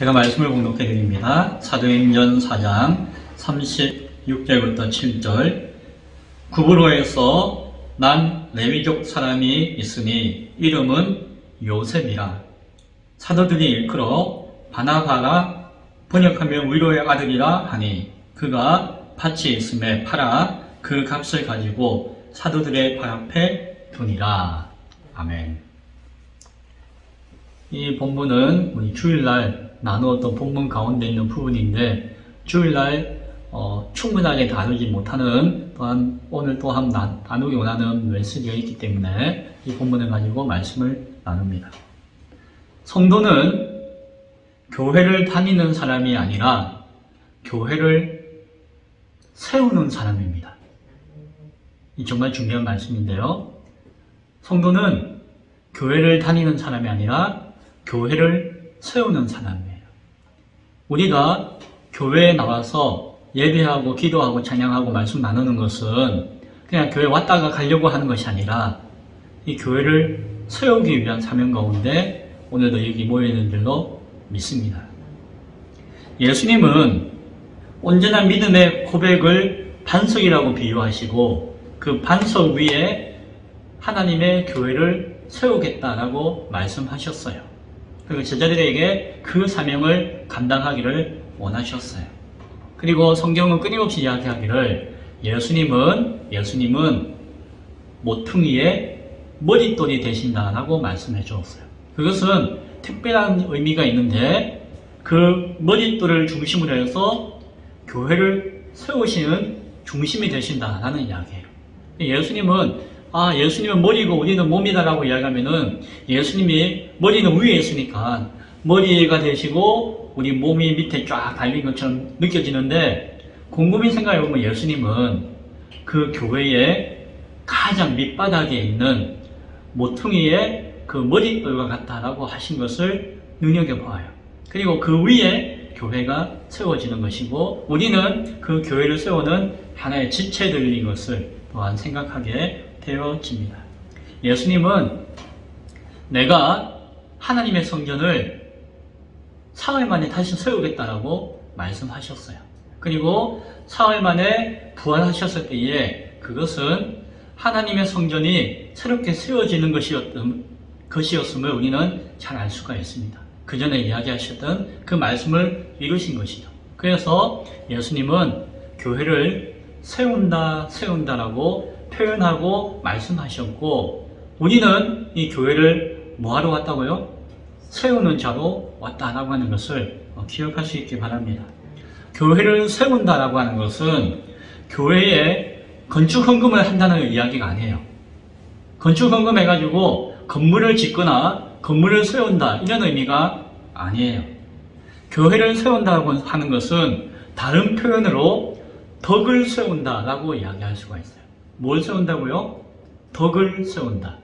제가 말씀을 공독해 드립니다. 사도행전 4장 36절부터 7절. 구브로에서 난 레위족 사람이 있으니 이름은 요셉이라. 사도들이 일컬어 바나바라 번역하면 위로의 아들이라 하니 그가 밭이 있음에 팔아 그 값을 가지고 사도들의 발 앞에 두니라. 아멘. 이 본문은 우리 주일날 나누었던 본문 가운데 있는 부분인데, 주일날 충분하게 다루지 못하는, 또한 오늘 또한 나누기 원하는 메시지가 있기 때문에 이 본문을 가지고 말씀을 나눕니다. 성도는 교회를 다니는 사람이 아니라 교회를 세우는 사람입니다. 이 정말 중요한 말씀인데요. 성도는 교회를 다니는 사람이 아니라 교회를 세우는 사람이에요. 우리가 교회에 나와서 예배하고 기도하고 찬양하고 말씀 나누는 것은 그냥 교회 왔다가 가려고 하는 것이 아니라 이 교회를 세우기 위한 사명 가운데 오늘도 여기 모여있는 줄로 믿습니다. 예수님은 온전한 믿음의 고백을 반석이라고 비유하시고 그 반석 위에 하나님의 교회를 세우겠다라고 말씀하셨어요. 그리고 제자들에게 그 사명을 감당하기를 원하셨어요. 그리고 성경은 끊임없이 이야기하기를 예수님은 모퉁이의 머릿돌이 되신다라고 말씀해 주었어요. 그것은 특별한 의미가 있는데 그 머릿돌을 중심으로 해서 교회를 세우시는 중심이 되신다라는 이야기예요. 예수님은 머리고 우리는 몸이다라고 이야기하면은 예수님이 머리는 위에 있으니까 머리가 되시고 우리 몸이 밑에 쫙 달린 것처럼 느껴지는데, 곰곰이 생각해보면 예수님은 그 교회의 가장 밑바닥에 있는 모퉁이의 그 머릿돌과 같다라고 하신 것을 눈여겨봐요. 그리고 그 위에 교회가 세워지는 것이고 우리는 그 교회를 세우는 하나의 지체들인 것을 또한 생각하게 되어집니다. 예수님은 내가 하나님의 성전을 사흘 만에 다시 세우겠다라고 말씀하셨어요. 그리고 사흘 만에 부활하셨을 때에 그것은 하나님의 성전이 새롭게 세워지는 것이었음을 우리는 잘 알 수가 있습니다. 그 전에 이야기하셨던 그 말씀을 이루신 것이죠. 그래서 예수님은 교회를 세운다라고 표현하고 말씀하셨고, 우리는 이 교회를 뭐하러 왔다고요? 세우는 자로 왔다라고 하는 것을 기억할 수 있기 바랍니다. 교회를 세운다라고 하는 것은 교회에 건축 헌금을 한다는 이야기가 아니에요. 건축 헌금 해가지고 건물을 짓거나 건물을 세운다 이런 의미가 아니에요. 교회를 세운다고 하는 것은 다른 표현으로 덕을 세운다라고 이야기할 수가 있어요. 뭘 세운다고요? 덕을 세운다.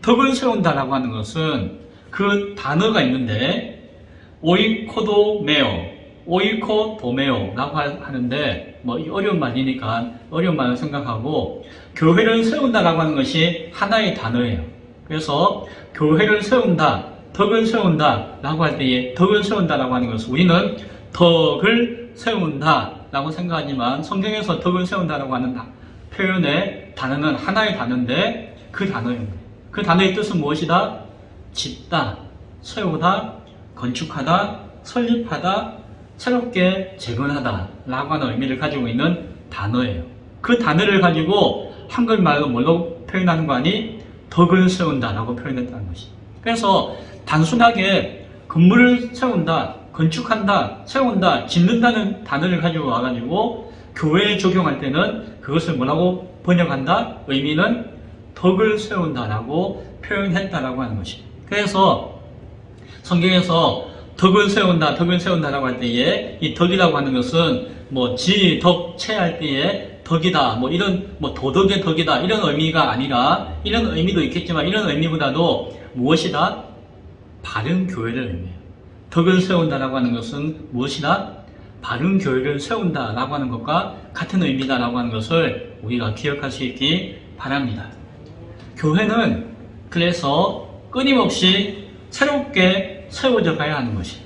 덕을 세운다라고 하는 것은 그 단어가 있는데 오이코도메오라고 하는데 어려운 말이니까 어려운 말을 생각하고 교회를 세운다라고 하는 것이 하나의 단어예요. 그래서 교회를 세운다, 덕을 세운다라고 할 때에 덕을 세운다라고 하는 것은 우리는 덕을 세운다라고 생각하지만 성경에서 덕을 세운다라고 하는 표현의 단어는 하나의 단어인데 그 단어입니다. 그 단어의 뜻은 무엇이다? 짓다, 세우다, 건축하다, 설립하다, 새롭게 재건하다 라고 하는 의미를 가지고 있는 단어예요. 그 단어를 가지고 한글말로 뭘로 표현하는 거 아니? 덕을 세운다라고 표현했다는 것이. 그래서 단순하게 건물을 세운다, 건축한다, 세운다, 짓는다는 단어를 가지고 와가지고 교회에 적용할 때는 그것을 뭐라고 번역한다? 의미는 덕을 세운다라고 표현했다라고 하는 것이. 그래서 성경에서 덕을 세운다라고 할 때에 이 덕이라고 하는 것은 지, 덕, 체할 때에 덕이다, 도덕의 덕이다 이런 의미가 아니라, 이런 의미도 있겠지만 이런 의미보다도 무엇이다? 바른 교회를 의미해요. 덕을 세운다라고 하는 것은 무엇이다? 바른 교회를 세운다라고 하는 것과 같은 의미다라고 하는 것을 우리가 기억할 수 있기 바랍니다. 교회는 그래서 끊임없이 새롭게 세워져 가야 하는 것이.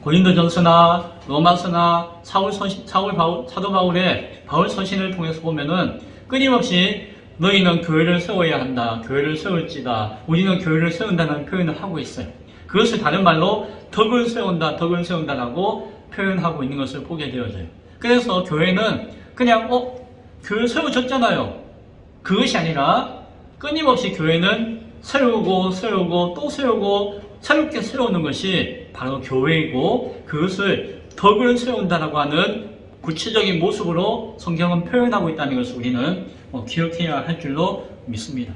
고린도전서나 로마서나 사도 바울의 바울 서신을 통해서 보면은 끊임없이 너희는 교회를 세워야 한다, 교회를 세울지다, 우리는 교회를 세운다는 표현을 하고 있어요. 그것을 다른 말로 덕을 세운다, 덕을 세운다라고 표현하고 있는 것을 보게 되어져요. 그래서 교회는 그냥 교회 세워졌잖아요. 그것이 아니라 끊임없이 교회는 세우고 또 세우고 새롭게 세우는 것이 바로 교회이고, 그것을 덕을 세운다라고 하는 구체적인 모습으로 성경은 표현하고 있다는 것을 우리는 기억해야 할 줄로 믿습니다.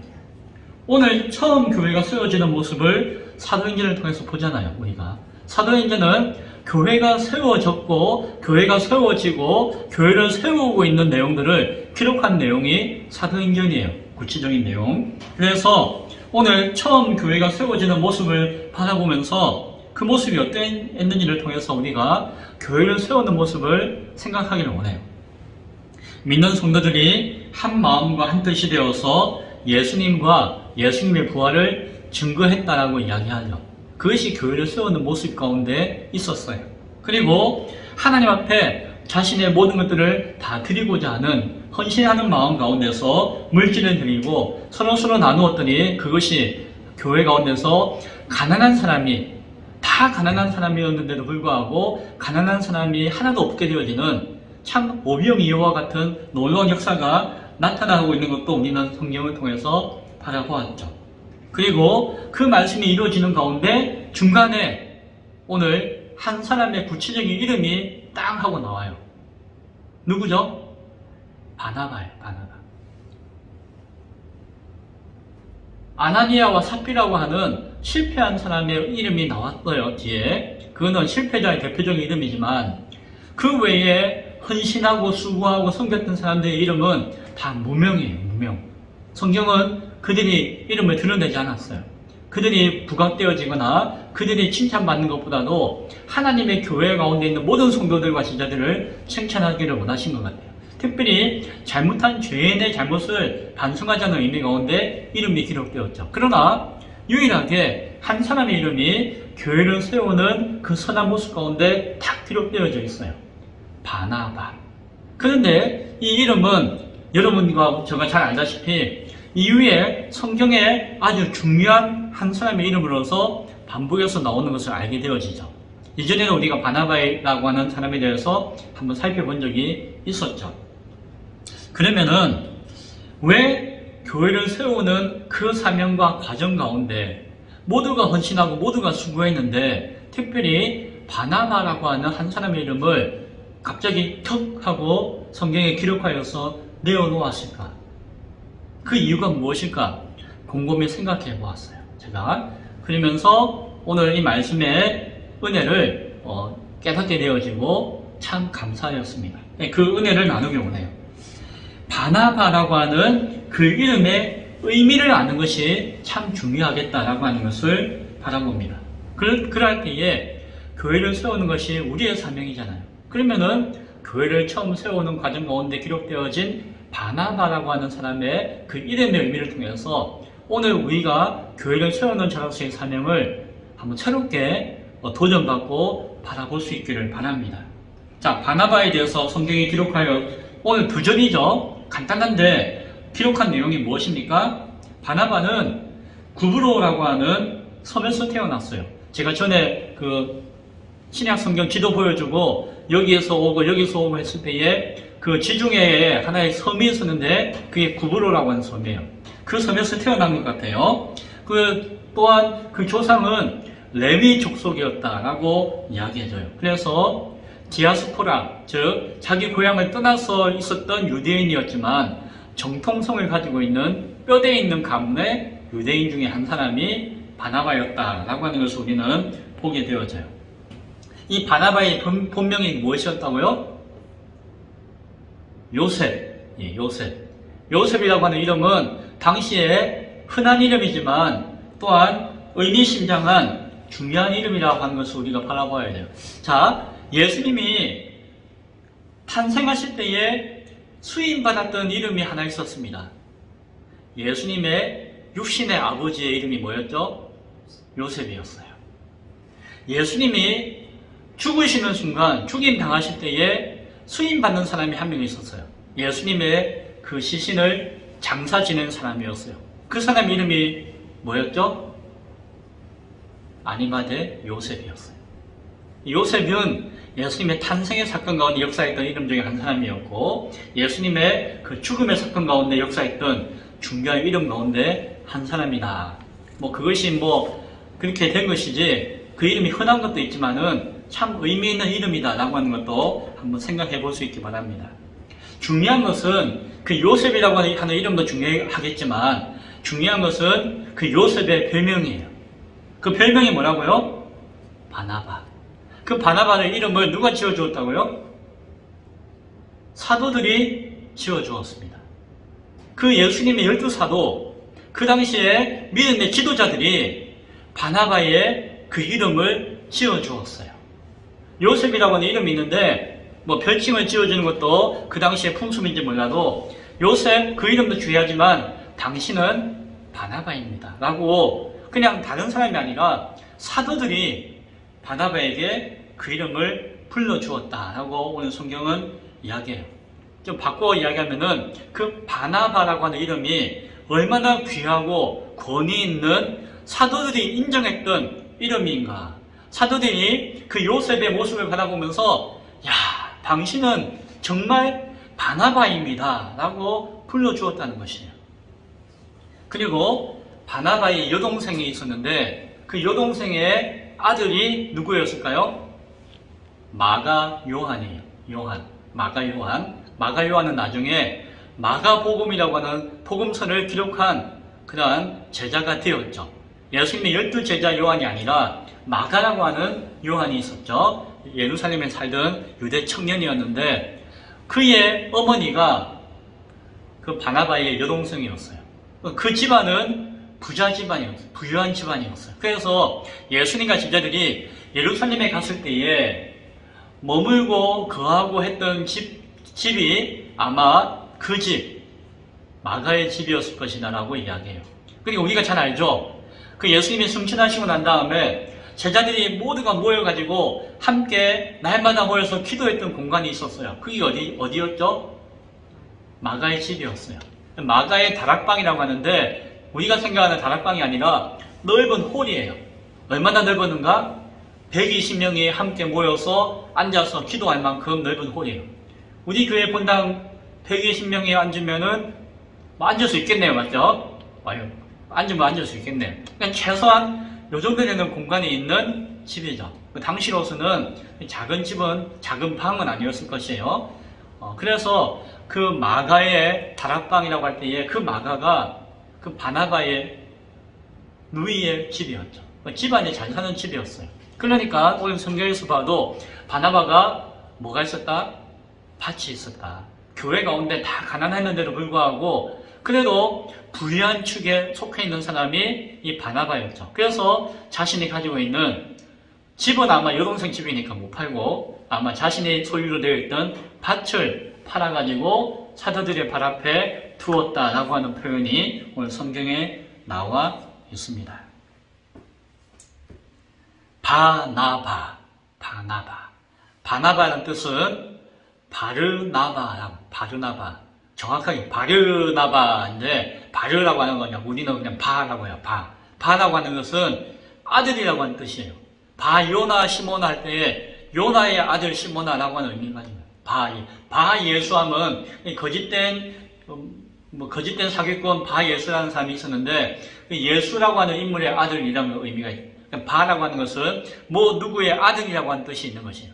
오늘 처음 교회가 세워지는 모습을 사도행전을 통해서 보잖아요. 우리가 사도행전은 교회가 세워졌고 교회가 세워지고 교회를 세우고 있는 내용들을 기록한 내용이 사도행전이에요. 구체적인 내용. 그래서 오늘 처음 교회가 세워지는 모습을 바라보면서 그 모습이 어땠는지를 통해서 우리가 교회를 세우는 모습을 생각하기를 원해요. 믿는 성도들이 한 마음과 한 뜻이 되어서 예수님과 예수님의 부활을 증거했다라고 이야기하죠. 그것이 교회를 세우는 모습 가운데 있었어요. 그리고 하나님 앞에 자신의 모든 것들을 다 드리고자 하는 헌신하는 마음 가운데서 물질을 드리고 서로 나누었더니 그것이 교회 가운데서 가난한 사람이, 다 가난한 사람이었는데도 불구하고 가난한 사람이 하나도 없게 되어지는 참 오병이어와 같은 놀라운 역사가 나타나고 있는 것도 우리는 성경을 통해서 바라보았죠. 그리고 그 말씀이 이루어지는 가운데 중간에 오늘 한 사람의 구체적인 이름이 딱 하고 나와요. 누구죠? 바나바예요. 바나바. 아나니아와 삽비라고 하는 실패한 사람의 이름이 나왔어요. 뒤에. 그거는 실패자의 대표적인 이름이지만 그 외에 헌신하고 수고하고 섬겼던 사람들의 이름은 다 무명이에요. 무명. 성경은 그들이 이름을 드러내지 않았어요. 그들이 부각되어지거나 그들이 칭찬받는 것보다도 하나님의 교회 가운데 있는 모든 성도들과 제자들을 칭찬하기를 원하신 것 같아요. 특별히 잘못한 죄인의 잘못을 반성하자는 의미 가운데 이름이 기록되었죠. 그러나 유일하게 한 사람의 이름이 교회를 세우는 그 선한 모습 가운데 탁 기록되어져 있어요. 바나바. 그런데 이 이름은 여러분과 제가 잘 알다시피 이후에 성경에 아주 중요한 한 사람의 이름으로서 반복해서 나오는 것을 알게 되어지죠. 이전에는 우리가 바나바라고 하는 사람에 대해서 한번 살펴본 적이 있었죠. 그러면은 왜 교회를 세우는 그 사명과 과정 가운데 모두가 헌신하고 모두가 수고했는데 특별히 바나바라고 하는 한 사람의 이름을 갑자기 턱 하고 성경에 기록하여서 내어놓았을까? 그 이유가 무엇일까? 곰곰이 생각해 보았어요. 제가 그러면서 오늘 이 말씀의 은혜를 깨닫게 되어지고 참 감사하였습니다. 그 은혜를 나누길 원해요. 바나바라고 하는 그 이름의 의미를 아는 것이 참 중요하겠다라고 하는 것을 바라봅니다. 그럴 때에 교회를 세우는 것이 우리의 사명이잖아요. 그러면은 교회를 처음 세우는 과정 가운데 기록되어진 바나바라고 하는 사람의 그 이름의 의미를 통해서 오늘 우리가 교회를 세우는 자로서의 사명을 한번 새롭게 도전받고 바라볼 수 있기를 바랍니다. 자, 바나바에 대해서 성경이 기록하여 오늘 부전이죠. 간단한데 기록한 내용이 무엇입니까? 바나바는 구브로라고 하는 섬에서 태어났어요. 제가 전에 그 신약 성경 지도 보여주고 여기에서 오고 했을 때에 그 지중해에 하나의 섬이 있었는데 그게 구브로라고 하는 섬이에요. 그 섬에서 태어난 것 같아요. 또한 그 조상은 레위 족속이었다라고 이야기해줘요. 그래서 디아스포라, 즉 자기 고향을 떠나서 있었던 유대인이었지만 정통성을 가지고 있는 뼈대에 있는 가문의 유대인 중에 한 사람이 바나바였다라고 하는 것을 우리는 보게 되어져요. 이 바나바의 본명이 무엇이었다고요? 요셉. 예, 요셉. 요셉이라고 하는 이름은 당시에 흔한 이름이지만 또한 의미심장한 중요한 이름이라고 하는 것을 우리가 바라봐야 돼요. 자, 예수님이 탄생하실 때에 수임받았던 이름이 하나 있었습니다. 예수님의 육신의 아버지의 이름이 뭐였죠? 요셉이었어요. 예수님이 죽으시는 순간, 죽임 당하실 때에 수임 받는 사람이 한 명 있었어요. 예수님의 그 시신을 장사 지낸 사람이었어요. 그 사람 이름이 뭐였죠? 아니마대 요셉이었어요. 요셉은 예수님의 탄생의 사건 가운데 역사했던 이름 중에 한 사람이었고, 예수님의 그 죽음의 사건 가운데 역사했던 중요한 이름 가운데 한 사람이다. 그것이 그렇게 된 것이지, 그 이름이 흔한 것도 있지만은 참 의미 있는 이름이다 라고 하는 것도 한번 생각해 볼 수 있기 바랍니다. 중요한 것은 그 요셉이라고 하는 이름도 중요하겠지만, 중요한 것은 그 요셉의 별명이에요. 그 별명이 뭐라고요? 바나바. 그 바나바의 이름을 누가 지어주었다고요? 사도들이 지어주었습니다. 그 예수님의 12사도, 그 당시에 믿음의 지도자들이 바나바의 그 이름을 지어주었어요. 요셉이라고 하는 이름이 있는데, 별칭을 지어주는 것도 그 당시의 풍습인지 몰라도, 요셉 그 이름도 중요하지만 당신은 바나바입니다 라고 그냥 다른 사람이 아니라 사도들이 바나바에게 그 이름을 불러주었다라고 오늘 성경은 이야기해요. 좀 바꿔 이야기하면은 그 바나바라고 하는 이름이 얼마나 귀하고 권위 있는 사도들이 인정했던 이름인가. 사도들이 그 요셉의 모습을 바라보면서 야, 당신은 정말 바나바입니다 라고 불러주었다는 것이에요. 그리고 바나바의 여동생이 있었는데 그 여동생의 아들이 누구였을까요? 마가 요한이에요. 마가 요한은 나중에 마가복음이라고 하는 복음서를 기록한 그러한 제자가 되었죠. 예수님의 12제자 요한이 아니라 마가라고 하는 요한이 있었죠. 예루살렘에 살던 유대 청년이었는데 그의 어머니가 그 바나바의 여동생이었어요. 그 집안은 부자 집안이었어요. 부유한 집안이었어요. 그래서 예수님과 제자들이 예루살렘에 갔을 때에 머물고 거하고 했던 집이 아마 그 집, 마가의 집이었을 것이다 라고 이야기해요. 그리고 우리가 잘 알죠? 그 예수님이 승천하시고 난 다음에 제자들이 모두가 모여가지고 함께 날마다 모여서 기도했던 공간이 있었어요. 그게 어디였죠? 마가의 집이었어요. 마가의 다락방이라고 하는데 우리가 생각하는 다락방이 아니라 넓은 홀이에요. 얼마나 넓었는가? 120명이 함께 모여서 앉아서 기도할 만큼 넓은 홀이에요. 우리 교회 본당 120명이 앉으면은 앉을 수 있겠네요. 맞죠? 앉으면 앉을 수 있겠네요. 그러니까 최소한 요 정도 되는 공간이 있는 집이죠. 당시로서는 작은 집은, 작은 방은 아니었을 것이에요. 그래서 그 마가의 다락방이라고 할 때에 그 마가가 그 바나바의 누이의 집이었죠. 집안이 잘 사는 집이었어요. 그러니까 오늘 성경에서 봐도 바나바가 뭐가 있었다? 밭이 있었다. 교회 가운데 다 가난했는데도 불구하고 그래도 부유한 축에 속해 있는 사람이 이 바나바였죠. 그래서 자신이 가지고 있는 집은 아마 여동생 집이니까 못 팔고 아마 자신이 소유로 되어 있던 밭을 팔아가지고 사도들의 발 앞에 두었다라고 하는 표현이 오늘 성경에 나와 있습니다. 바나바라는 뜻은 바르나바. 정확하게 바르나바인데 바르라고 하는 거냐? 우리는 그냥 바라고 해요. 바라고 하는 것은 아들이라고 하는 뜻이에요. 바요나 시모나 할 때 요나의 아들 시모나라고 하는 의미가 있습니다. 바예수함은 거짓된 사기꾼 바예수라는 사람이 있었는데 예수라고 하는 인물의 아들이라는 의미가 있어요. 바라고 하는 것은 누구의 아들이라고 하는 뜻이 있는 것이에요.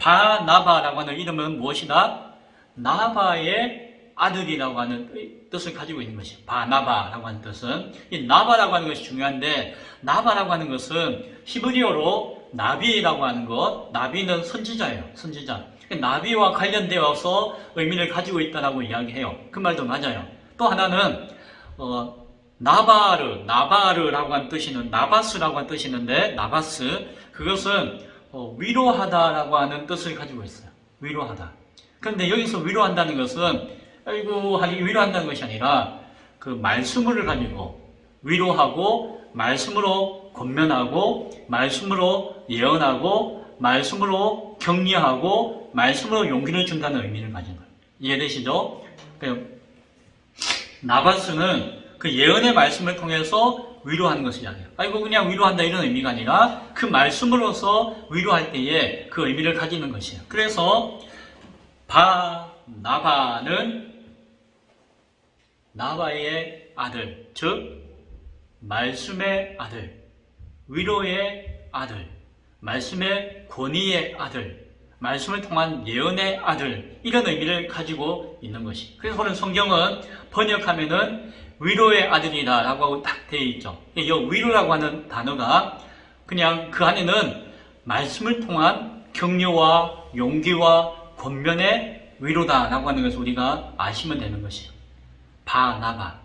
바나바라고 하는 이름은 무엇이다? 나바의 아들이라고 하는 뜻을 가지고 있는 것이에요. 바나바라고 하는 뜻은 이 나바라고 하는 것이 중요한데 나바라고 하는 것은 히브리어로 나비라고 하는 것, 나비는 선지자예요. 선지자. 나비와 관련되어서 의미를 가지고 있다라고 이야기해요. 그 말도 맞아요. 또 하나는 나바르라고 하는 뜻이 있는 나바스라고 하는 뜻이 있는데 나바스 그것은 위로하다라고 하는 뜻을 가지고 있어요. 위로하다. 그런데 여기서 위로한다는 것은 위로한다는 것이 아니라 그 말씀을 가지고 위로하고 말씀으로 권면하고 말씀으로 예언하고 말씀으로 격려하고 말씀으로 용기를 준다는 의미를 가진 거예요. 이해되시죠? 나바스는 그 예언의 말씀을 통해서 위로하는 것을 이야기해요. 이거 그냥 위로한다 이런 의미가 아니라 그 말씀으로서 위로할 때에 그 의미를 가지는 것이에요. 그래서 바나바는 나바의 아들, 즉 말씀의 아들, 위로의 아들, 말씀의 권위의 아들, 말씀을 통한 예언의 아들, 이런 의미를 가지고 있는 것이. 그래서 오늘 성경은 번역하면은 위로의 아들이다 라고 하고 딱 되어 있죠. 이 위로라고 하는 단어가 그냥 그 안에는 말씀을 통한 격려와 용기와 권면의 위로다 라고 하는 것을 우리가 아시면 되는 것이에요. 바나바.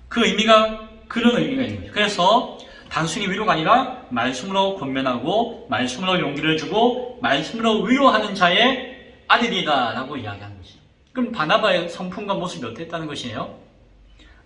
그 의미가 그런 의미가 있는 거죠. 그래서 단순히 위로가 아니라 말씀으로 권면하고 말씀으로 용기를 주고 말씀으로 위로하는 자의 아들이다 라고 이야기하는 것이죠. 그럼 바나바의 성품과 모습이 어땠다는 것이에요?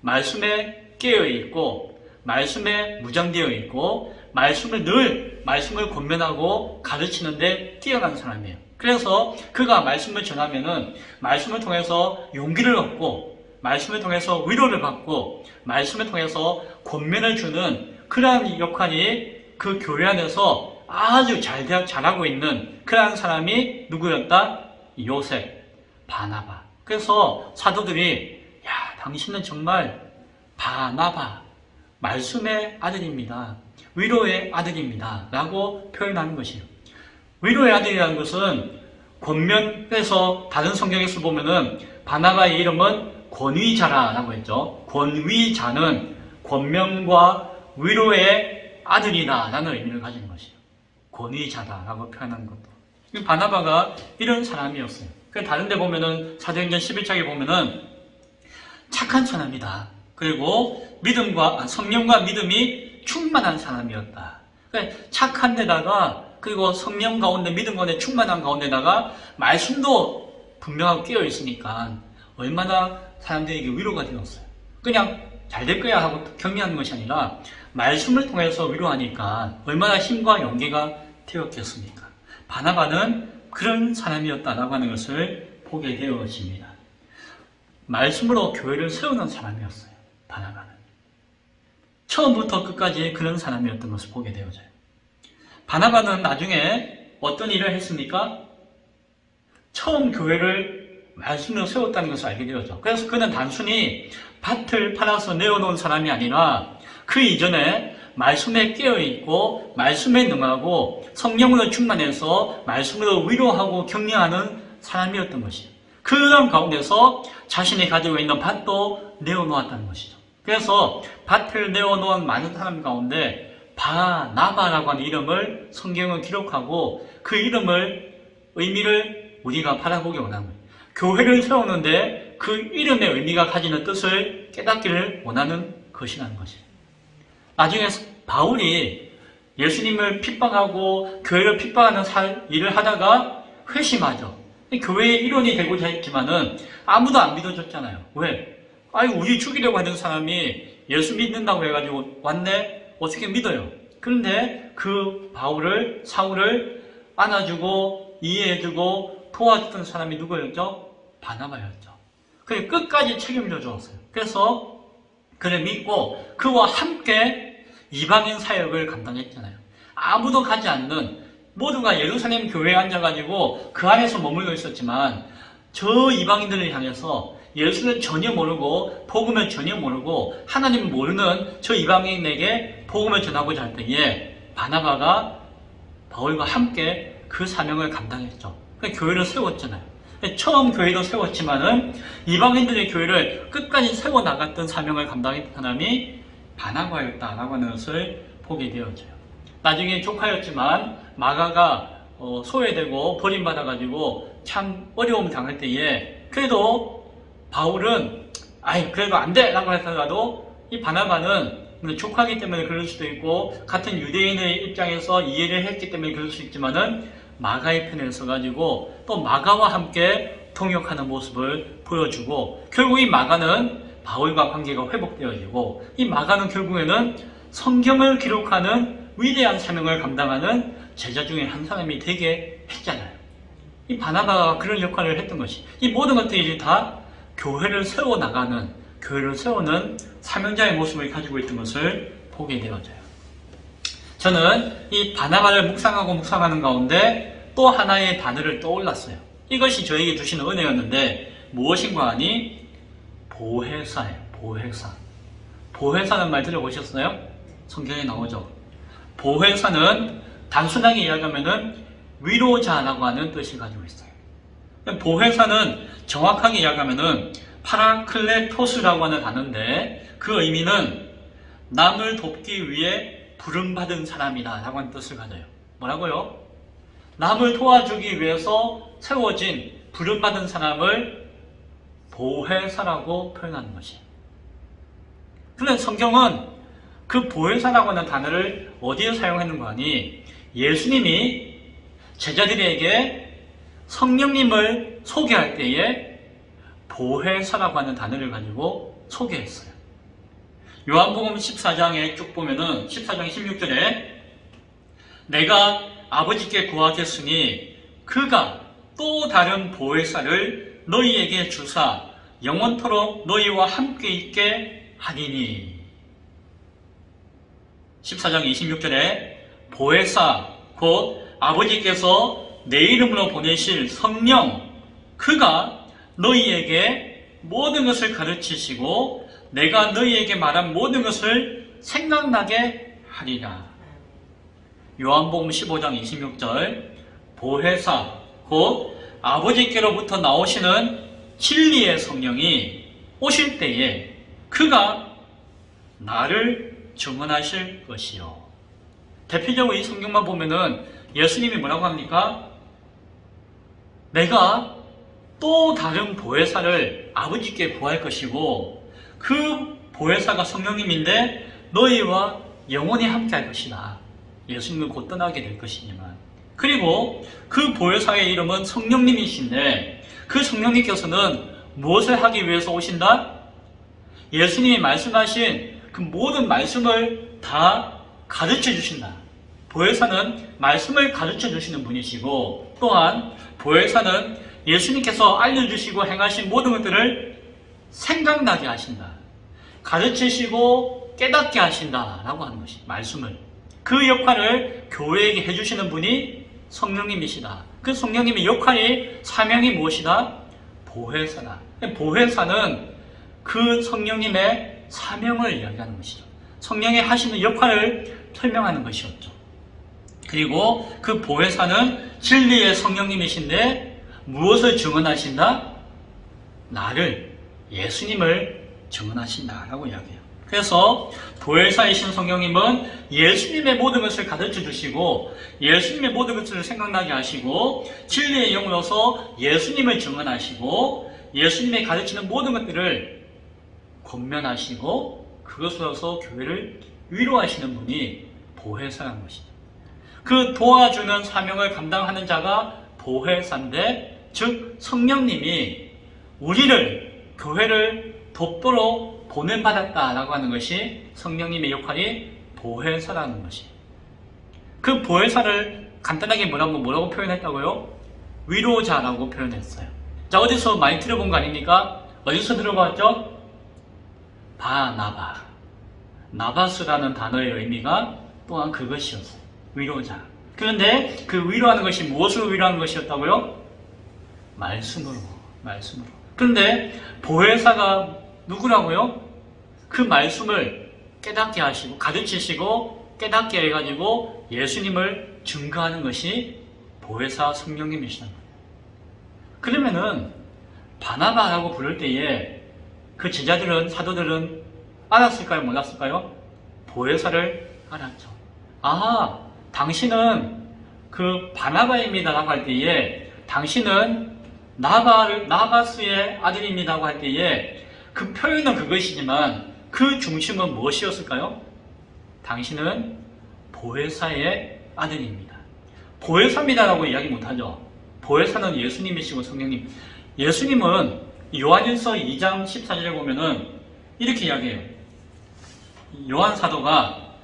말씀에 깨어있고 말씀에 무장되어 있고 말씀을 권면하고 가르치는데 뛰어난 사람이에요. 그래서 그가 말씀을 전하면은 말씀을 통해서 용기를 얻고 말씀을 통해서 위로를 받고 말씀을 통해서 권면을 주는 그러한 역할이 그 교회 안에서 아주 잘하고 있는 그러한 사람이 누구였다? 요셉, 바나바. 그래서 사도들이 당신은 정말 바나바, 말씀의 아들입니다. 위로의 아들입니다. 라고 표현하는 것이에요. 위로의 아들이라는 것은 권면에서 다른 성경에서 보면은 바나바의 이름은 권위자라고 했죠. 권위자는 권면과 위로의 아들이다 라는 의미를 가지는 것이에요. 권위자다라고 표현하는 것도. 바나바가 이런 사람이었어요. 다른 데 보면은 사도행전 11장에 보면은 착한 사람이다. 그리고 성령과 믿음이 충만한 사람이었다. 착한 데다가 그리고 성령 가운데 믿음 가운데 충만한 가운데다가 말씀도 분명하고 깨어 있으니까 얼마나 사람들에게 위로가 되었어요. 그냥 잘 될 거야 하고 격려하는 것이 아니라 말씀을 통해서 위로하니까 얼마나 힘과 용기가 되었겠습니까? 바나바는 그런 사람이었다라고 하는 것을 보게 되어집니다. 말씀으로 교회를 세우는 사람이었어요. 바나바는. 처음부터 끝까지 그런 사람이었던 것을 보게 되어져요. 바나바는 나중에 어떤 일을 했습니까? 처음 교회를 말씀으로 세웠다는 것을 알게 되었죠. 그래서 그는 단순히 밭을 팔아서 내어놓은 사람이 아니라 그 이전에 말씀에 깨어있고 말씀에 능하고 성령으로 충만해서 말씀으로 위로하고 격려하는 사람이었던 것이에요. 그런 가운데서 자신이 가지고 있는 밭도 내어놓았다는 것이죠. 그래서 밭을 내어놓은 많은 사람 가운데 바나바라고 하는 이름을 성경은 기록하고 그 의미를 우리가 바라보기 원하는 거예요. 교회를 세우는데 그 이름의 의미가 가지는 뜻을 깨닫기를 원하는 것이라는 것이에요. 나중에 바울이 예수님을 핍박하고 교회를 핍박하는 일을 하다가 회심하죠. 교회의 일원이 되고자 했지만은 아무도 안 믿어줬잖아요. 왜? 우리 죽이려고 하는 사람이 예수 믿는다고 해가지고 왔네? 어떻게 믿어요? 그런데 그 사울을 안아주고 이해해주고 도와주던 사람이 누구였죠? 바나바였죠. 그래 끝까지 책임져 주었어요. 그래서 그를 믿고 그와 함께 이방인 사역을 감당했잖아요. 아무도 가지 않는 모두가 예루살렘 교회에 앉아가지고 그 안에서 머물러 있었지만 저 이방인들을 향해서 예수는 전혀 모르고 복음을 전혀 모르고 하나님을 모르는 저 이방인에게 복음을 전하고자 할 때에 바나바가 바울과 함께 그 사명을 감당했죠. 교회를 세웠잖아요. 처음 교회도 세웠지만은 이방인들의 교회를 끝까지 세워나갔던 사명을 감당했던 사람이 바나바였다라고 하는 것을 보게 되어져요. 나중에 조카였지만 마가가 소외되고 버림받아가지고 참 어려움 당할 때에 그래도 바울은 그래도 안 돼! 라고 하더라도 이 바나바는 조카이기 때문에 그럴 수도 있고 같은 유대인의 입장에서 이해를 했기 때문에 그럴 수 있지만은 마가의 편에 서가지고 또 마가와 함께 통역하는 모습을 보여주고 결국 이 마가는 바울과 관계가 회복되어지고 이 마가는 결국에는 성경을 기록하는 위대한 사명을 감당하는 제자 중에 한 사람이 되게 했잖아요. 이 바나바가 그런 역할을 했던 것이, 이 모든 것들이 다 교회를 세워나가는, 교회를 세우는 사명자의 모습을 가지고 있던 것을 보게 되어져요. 저는 이 바나바를 묵상하는 가운데 또 하나의 단어를 떠올랐어요. 이것이 저에게 주시는 은혜였는데 무엇인가 하니 보혜사예요. 보혜사. 보혜사는 말 들어보셨어요? 성경에 나오죠. 보혜사는 단순하게 이야기하면 위로자라고 하는 뜻을 가지고 있어요. 보혜사는 정확하게 이야기하면 파라클레토스라고 하는 단어인데 그 의미는 남을 돕기 위해 부름받은 사람이다 라고 하는 뜻을 가져요. 뭐라고요? 남을 도와주기 위해서 세워진 부름받은 사람을 보혜사라고 표현하는 것이에요. 그런데 성경은 그 보혜사라고 하는 단어를 어디에 사용했는가 하니 예수님이 제자들에게 성령님을 소개할 때에 보혜사라고 하는 단어를 가지고 소개했어요. 요한복음 14장에 쭉 보면은 14장 16절에 내가 아버지께 구하겠으니 그가 또 다른 보혜사를 너희에게 주사 영원토록 너희와 함께 있게 하리니. 14장 26절에 보혜사 곧 아버지께서 내 이름으로 보내실 성령 그가 너희에게 모든 것을 가르치시고 내가 너희에게 말한 모든 것을 생각나게 하리라. 요한복음 15장 26절 보혜사 곧 아버지께로부터 나오시는 진리의 성령이 오실 때에 그가 나를 증언하실 것이요. 대표적으로 이 성경만 보면은 예수님이 뭐라고 합니까? 내가 또 다른 보혜사를 아버지께 구할 것이고 그 보혜사가 성령님인데 너희와 영원히 함께 할 것이다. 예수님은 곧 떠나게 될 것이지만 그리고 그 보혜사의 이름은 성령님이신데 그 성령님께서는 무엇을 하기 위해서 오신다? 예수님이 말씀하신 그 모든 말씀을 다 가르쳐 주신다. 보혜사는 말씀을 가르쳐 주시는 분이시고 또한 보혜사는 예수님께서 알려주시고 행하신 모든 것들을 생각나게 하신다. 가르치시고 깨닫게 하신다라고 하는 것이 말씀을. 그 역할을 교회에게 해주시는 분이 성령님이시다. 그 성령님의 역할이 사명이 무엇이다? 보혜사다. 보혜사는 그 성령님의 사명을 이야기하는 것이죠. 성령이 하시는 역할을 설명하는 것이었죠. 그리고 그 보혜사는 진리의 성령님이신데 무엇을 증언하신다? 나를, 예수님을 증언하신다라고 이야기해요. 그래서 보혜사이신 성령님은 예수님의 모든 것을 가르쳐 주시고 예수님의 모든 것을 생각나게 하시고 진리의 영으로서 예수님을 증언하시고 예수님의 가르치는 모든 것들을 권면하시고 그것으로서 교회를 위로하시는 분이 보혜사라는 것이죠. 그 도와주는 사명을 감당하는 자가 보혜사인데 즉 성령님이 우리를 교회를 돕도록 보냄받았다라고 하는 것이 성령님의 역할이 보혜사라는 것이. 그 보혜사를 간단하게 뭐라고 표현했다고요? 위로자라고 표현했어요. 자, 어디서 많이 들어본 거 아닙니까? 어디서 들어봤죠? 바나바. 나바스라는 단어의 의미가 또한 그것이었어요. 위로자. 그런데 그 위로하는 것이 무엇으로 위로하는 것이었다고요? 말씀으로. 그런데 보혜사가 누구라고요? 그 말씀을 깨닫게 하시고 가르치시고 깨닫게 해가지고 예수님을 증거하는 것이 보혜사 성령님이시는 거예요. 그러면은 바나바라고 부를 때에 그 제자들은 사도들은 알았을까요? 몰랐을까요? 보혜사를 알았죠. 아, 당신은 그 바나바입니다라고 할 때에 당신은 나바스의 아들입니다라고 할 때에 그 표현은 그것이지만 그 중심은 무엇이었을까요? 당신은 보혜사의 아들입니다. 보혜사입니다라고 이야기 못하죠. 보혜사는 예수님이시고 성령님. 예수님은 요한일서 2장 14절에 보면은 이렇게 이야기해요. 요한 사도가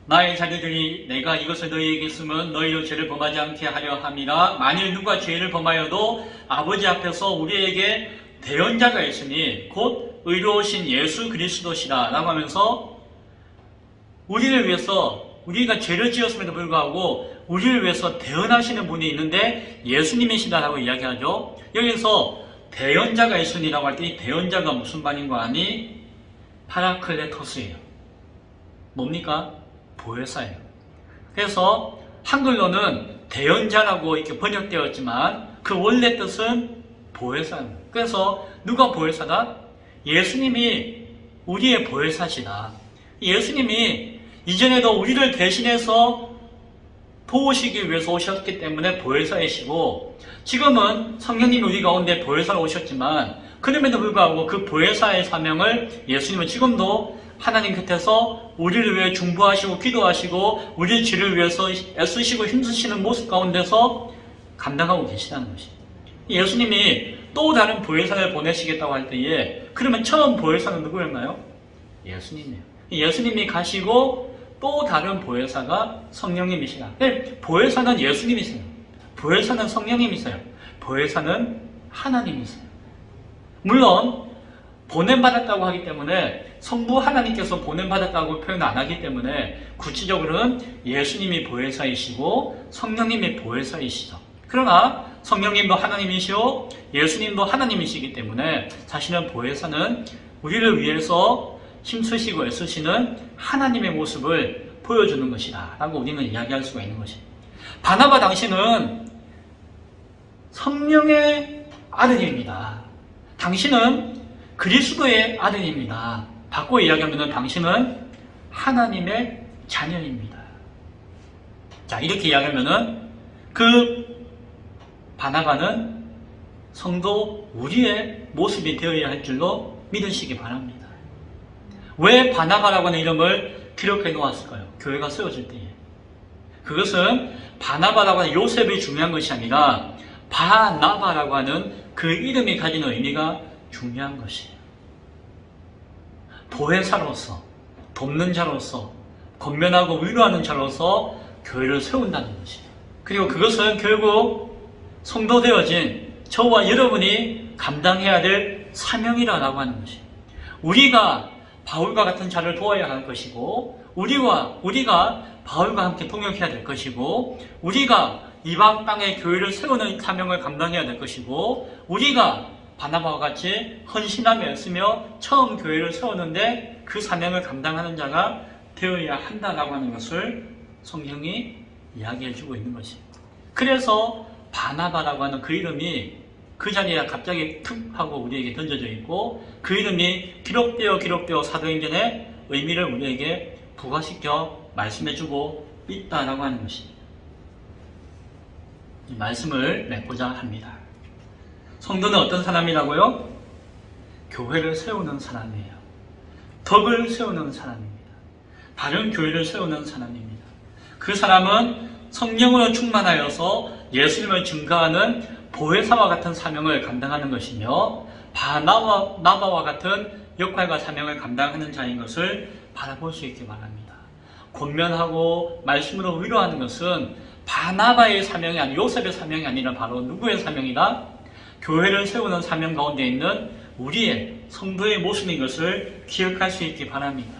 나의 자녀들이 내가 이것을 너희에게 쓰면 너희로 죄를 범하지 않게 하려 함이라. 만일 누가 죄를 범하여도 아버지 앞에서 우리에게 대언자가 있으니 곧 의로우신 예수 그리스도시라 라고 하면서 우리를 위해서, 우리가 죄를 지었음에도 불구하고 우리를 위해서 대언하시는 분이 있는데 예수님이시다라고 이야기하죠. 여기서 대언자가 있으니라고 할 때 이 대언자가 무슨 말인 거 아니? 파라클레토스예요. 뭡니까? 보혜사예요. 그래서 한글로는 대언자라고 이렇게 번역되었지만 그 원래 뜻은 보혜사입니다. 그래서 누가 보혜사다? 예수님이 우리의 보혜사시다. 예수님이 이전에도 우리를 대신해서 도우시기 위해서 오셨기 때문에 보혜사이시고, 지금은 성령님이 우리 가운데 보혜사로 오셨지만 그럼에도 불구하고 그 보혜사의 사명을 예수님은 지금도 하나님 곁에서 우리를 위해 중보하시고 기도하시고 우리의 죄를 위해서 애쓰시고 힘쓰시는 모습 가운데서 감당하고 계시다는 것이에요. 예수님이 또 다른 보혜사를 보내시겠다고 할 때에, 그러면 처음 보혜사는 누구였나요? 예수님이에요. 예수님이 가시고 또 다른 보혜사가 성령님이시라. 보혜사는 예수님이세요. 보혜사는 성령님이세요. 보혜사는 하나님이세요. 물론 보냄받았다고 하기 때문에 성부 하나님께서 보냄받았다고 표현 안 하기 때문에 구체적으로는 예수님이 보혜사이시고 성령님이 보혜사이시죠. 그러나 성령님도 하나님이시오 예수님도 하나님이시기 때문에 자신은 보혜사는 우리를 위해서 힘쓰시고 애쓰시는 하나님의 모습을 보여주는 것이다 라고 우리는 이야기할 수가 있는 것입니다. 바나바 당신은 성령의 아들입니다. 당신은 그리스도의 아들입니다. 바꿔 이야기하면 당신은 하나님의 자녀입니다. 자, 이렇게 이야기하면 그 바나바는 성도 우리의 모습이 되어야 할 줄로 믿으시기 바랍니다. 왜 바나바라고 하는 이름을 기록해 놓았을까요? 교회가 세워질 때에. 그것은 바나바라고 하는 요셉이 중요한 것이 아니라 바나바라고 하는 그 이름이 가지는 의미가 중요한 것이에요. 보혜사로서, 돕는 자로서, 권면하고 위로하는 자로서 교회를 세운다는 것이에요. 그리고 그것은 결국 성도 되어진 저와 여러분이 감당해야 될 사명이라고 하는 것이에요. 우리가 바울과 같은 자를 도와야 할 것이고, 우리가 바울과 함께 동역해야 될 것이고, 우리가 이방 땅에 교회를 세우는 사명을 감당해야 될 것이고, 우리가 바나바와 같이 헌신하며 애쓰며 처음 교회를 세웠는데 그 사명을 감당하는 자가 되어야 한다라고 하는 것을 성경이 이야기해주고 있는 것입니다. 그래서 바나바라고 하는 그 이름이 그 자리에 갑자기 툭 하고 우리에게 던져져 있고, 그 이름이 기록되어 사도행전의 의미를 우리에게 부과시켜 말씀해주고 있다라고 하는 것입니다. 이 말씀을 맺고자 합니다. 성도는 어떤 사람이라고요? 교회를 세우는 사람이에요. 덕을 세우는 사람입니다. 바른 교회를 세우는 사람입니다. 그 사람은 성령으로 충만하여서 예수님을 증거하는 보혜사와 같은 사명을 감당하는 것이며, 바나바와 같은 역할과 사명을 감당하는 자인 것을 바라볼 수 있기 바랍니다. 권면하고 말씀으로 위로하는 것은 바나바의 사명이 아니라, 요셉의 사명이 아니라 바로 누구의 사명이다? 교회를 세우는 사명 가운데 있는 우리의 성도의 모습인 것을 기억할 수 있기 바랍니다.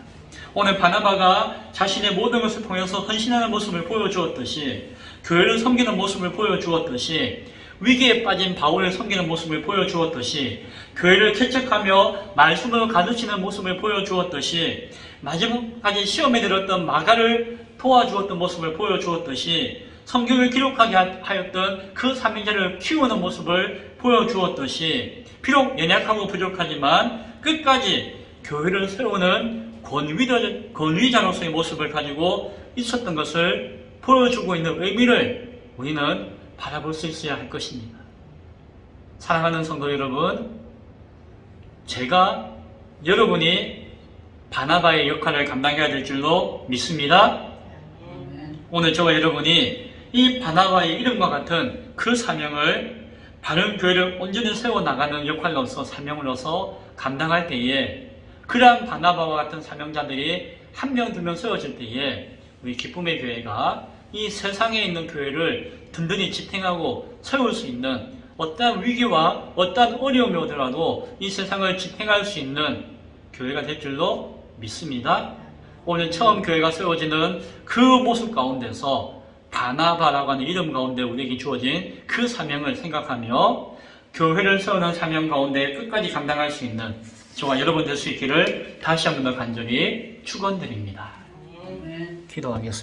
오늘 바나바가 자신의 모든 것을 통해서 헌신하는 모습을 보여주었듯이, 교회를 섬기는 모습을 보여주었듯이, 위기에 빠진 바울을 섬기는 모습을 보여주었듯이, 교회를 개척하며 말씀으로 가르치는 모습을 보여주었듯이, 마지막까지 시험에 들었던 마가를 도와주었던 모습을 보여주었듯이, 성경을 기록하게 하였던 그 사명자를 키우는 모습을 보여주었듯이, 비록 연약하고 부족하지만 끝까지 교회를 세우는 권위자로서의 모습을 가지고 있었던 것을 보여주고 있는 의미를 우리는 바라볼 수 있어야 할 것입니다. 사랑하는 성도 여러분, 제가 여러분이 바나바의 역할을 감당해야 될 줄로 믿습니다. 오늘 저와 여러분이 이 바나바의 이름과 같은 그 사명을 바른 교회를 온전히 세워나가는 역할로서, 사명으로서 감당할 때에, 그러한 바나바와 같은 사명자들이 한 명, 두 명 세워질 때에 우리 기쁨의 교회가 이 세상에 있는 교회를 든든히 지탱하고 세울 수 있는 어떠한 위기와 어떠한 어려움이 오더라도 이 세상을 지탱할 수 있는 교회가 될 줄로 믿습니다. 오늘 처음 교회가 세워지는 그 모습 가운데서 바나바라고 하는 이름 가운데 우리에게 주어진 그 사명을 생각하며 교회를 세우는 사명 가운데 끝까지 감당할 수 있는 저와 여러분 될 수 있기를 다시 한 번 더 간절히 축원드립니다. 기도하겠습니다.